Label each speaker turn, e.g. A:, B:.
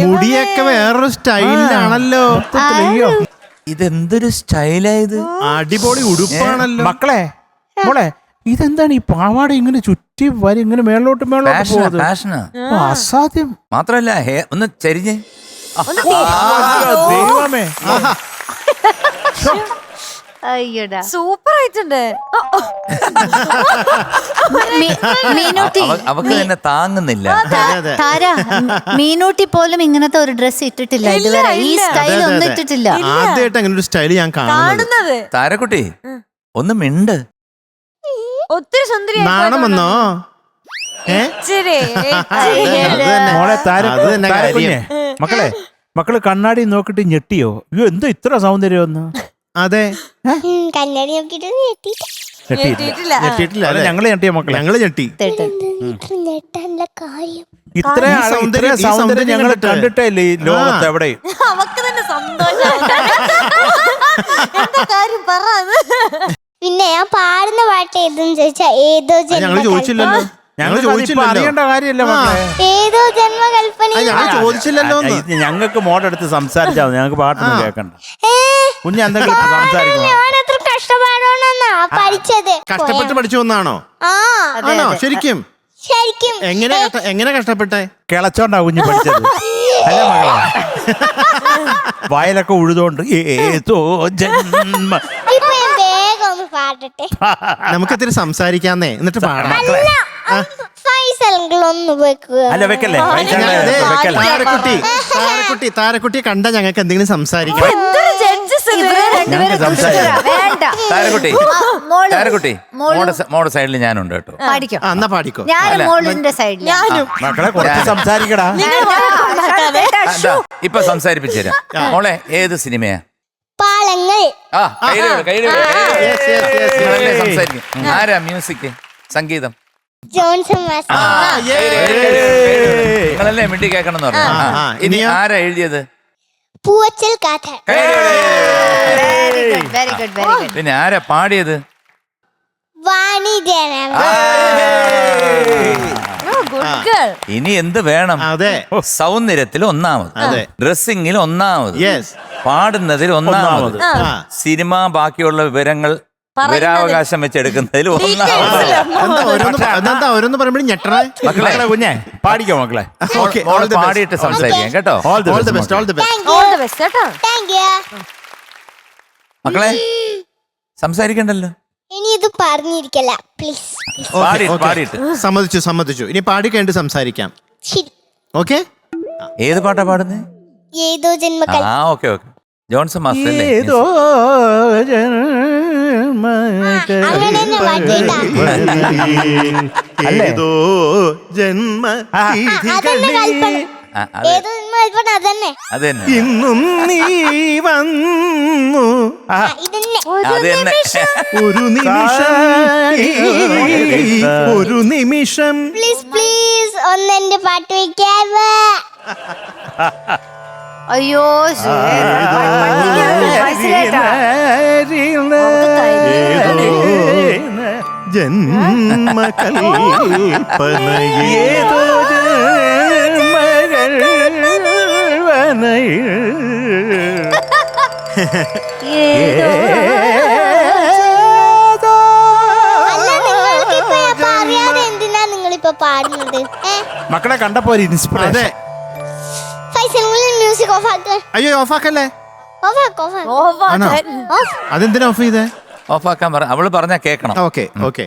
A: മുടിയൊക്കെ വേറൊരു സ്റ്റൈലാണല്ലോ.
B: ഇതെന്തൊരു സ്റ്റൈലായത്,
A: അടിപൊളി ഉടുപ്പാണല്ലോ.
C: മക്കളെ മോളെ ഇതെന്താണ് ഈ പാവാട ഇങ്ങനെ ചുറ്റി വരി ഇങ്ങനെ മേളോട്ട് പോകുന്നത്? അസാധ്യം.
B: മാത്രല്ല ഒന്ന് ചരിഞ്ഞ്
C: ദൈവമേ.
D: അയ്യടാ
E: സൂപ്പർ ആയിട്ടുണ്ട്.
B: അവക്ക് തന്നെ താങ്ങുന്നില്ല.
D: താര മീനൂട്ടി പോലും ഇങ്ങനത്തെ ഒരു ഡ്രസ് ഇട്ടിട്ടില്ല ഇതുവരെ. ഈ സ്റ്റൈൽ ഒന്നും ഇട്ടിട്ടില്ല.
A: ആദ്യമായിട്ട് അങ്ങനെ ഒരു സ്റ്റൈൽ ഞാൻ കാണുന്നത്.
B: താരക്കുട്ടി ഒന്ന് മിണ്ട്.
E: ഒത്തിരി സുന്ദരി.
A: നാണം വന്നോ?
C: മോളെ മക്കളെ മക്കള് കണ്ണാടി നോക്കിട്ട് ഞെട്ടിയോ? അയ്യോ എന്തോ ഇത്ര സൗന്ദര്യം ഒന്ന്.
A: അതെ
F: കണ്ണാടി നോക്കിട്ട്
A: ഞെട്ടിയിട്ടില്ല.
C: ഞങ്ങള് ഞെട്ടിയ മക്കളെ,
A: ഞങ്ങള് ഞെട്ടി.
F: ഞെട്ടാനുള്ള കാര്യം
C: ഇത്ര സൗന്ദര്യം ഞങ്ങൾ കണ്ടിട്ടേ ഇല്ല ഈ ലോകത്ത് എവിടെ.
E: അവക്ക് തന്നെ സന്തോഷം. എന്താ കാര്യം പറ.
F: പിന്നെ ഞാൻ പാടുന്ന പാട്ട് ഏതെന്ന് ചോദിച്ചാ ഏതോ
A: ഞങ്ങള് ചോദിച്ചില്ലല്ലോ.
C: അറിയേണ്ട കാര്യമല്ല മക്കളെ.
F: ഏതോ ജന്മകൽപ്പന
A: ഞങ്ങൾ ചോദിച്ചില്ലല്ലോ.
C: ഞങ്ങൾക്ക് മോടെടുത്ത് സംസാരിച്ചാൽ മതി, ഞങ്ങൾക്ക് പാട്ടൊന്നും കേൾക്കണ്ട. കുഞ്ഞ് എന്തെങ്കിലും സംസാരിക്കണം.
F: ഞാനത്ര കഷ്ടപ്പാടോണെന്നാ പഠിച്ചത്.
A: കഷ്ടപ്പെട്ട് പഠിച്ചു വന്നാണോ? ആണോ? ശരിക്കും
F: ശരിക്കും
A: എങ്ങനെ കഷ്ടപ്പെട്ടെ?
C: കിളച്ചോണ്ടാ കുഞ്ഞ് പഠിച്ചത്. അല്ല മകളെ, വയലൊക്കെ ഉഴുതോണ്ട് ഏതോ ജന്മ.
F: ഇപ്പൊ ഞാൻ വേഗം ഒന്ന് പാടട്ടെ.
A: നമുക്കിത്തിരി സംസാരിക്കാന്നേ, എന്നിട്ട് പാടാം.
F: ഒന്ന് വെക്കുക.
C: അല്ല വെക്കല്ലേ.
A: താരക്കുട്ടി കണ്ട ഞങ്ങൾക്ക് എന്തെങ്കിലും സംസാരിക്കാം.
B: താരക്കുട്ടി മോടെ സൈഡിൽ ഞാനുണ്ട് കേട്ടോ.
A: എന്നാ പാടിക്കോ.
C: മക്കളെ കുറച്ച് സംസാരിക്കടാ.
B: ഇപ്പൊ സംസാരിപ്പിച്ചു തരാം. മോളെ ഏത് സിനിമയാ?
F: പാളങ്ങൾ.
B: സംസാരിക്കും. ആരാ മ്യൂസിക്, സംഗീതം?
F: Johnson master.
B: നിങ്ങളല്ലേ മിണ്ടി കേൾക്കണം എന്ന് പറഞ്ഞു. ഇനി ആരാ എഴുതിയത്?
F: പൂവച്ചൽ കാഥ.
B: പിന്നെ ആരാ പാടിയത്?
F: വാണി ജയറാം.
B: ഇനി എന്ത് വേണം?
A: അതെ,
B: സൗന്ദര്യത്തിൽ ഒന്നാമത്, ഡ്രസ്സിങ്ങിൽ ഒന്നാമത്, പാടുന്നതിൽ ഒന്നാമത്, സിനിമ ബാക്കിയുള്ള വിവരാവകാശം വെച്ചെടുക്കുന്നതിൽ ഒന്നാമത്.
A: ഓരോന്ന് പറയുമ്പോഴും ഞെട്ടണേ.
C: മക്കളെ കുഞ്ഞെ പാടിക്കോ മക്കളെ.
B: പാടിയിട്ട് സംസാരിക്കാം കേട്ടോ.
A: മക്കളെ
B: സംസാരിക്കണ്ടല്ലോ.
F: ഇനി ഇത് പറഞ്ഞിരിക്കല പ്ലീസ്.
B: പാടിയിട്ട്
A: സമ്മതിച്ചു. ഇനി പാടിക്കേണ്ടി സംസാരിക്കാം. ഓക്കെ.
B: ഏത് പാട്ടാ പാടുന്നേ?
F: ഏതോ ജന്മകൽ.
B: ഓക്കെ. ജോൺസൺ മാസ്റ്റർ അല്ലേ?
A: ഏതോ ജന്മ ഇന്നും നീ വന്നു ഒരു നിമിഷം
F: പ്ലീസ് ഒന്നെന്റെ പാട്ട് വയ്ക്കാവേ.
D: അയ്യോ
A: ജന്മകൽപ്പനയേതോ
F: അറിയാതെ എന്തിനാ നിങ്ങളിപ്പോ പാടുന്നത്?
C: മക്കളെ കണ്ടപ്പോ ഒരു ഇൻസ്പിറേഷൻ.
F: മ്യൂസിക് ഓഫ് ആക്ക്.
A: അയ്യോ ഓഫാക്കല്ലേ. അതെന്തിനാ ഓഫ് ചെയ്തേ?
B: ഓഫാക്കാൻ പറ. അവള് പറഞ്ഞാ കേക്കണം.
A: ഓക്കെ.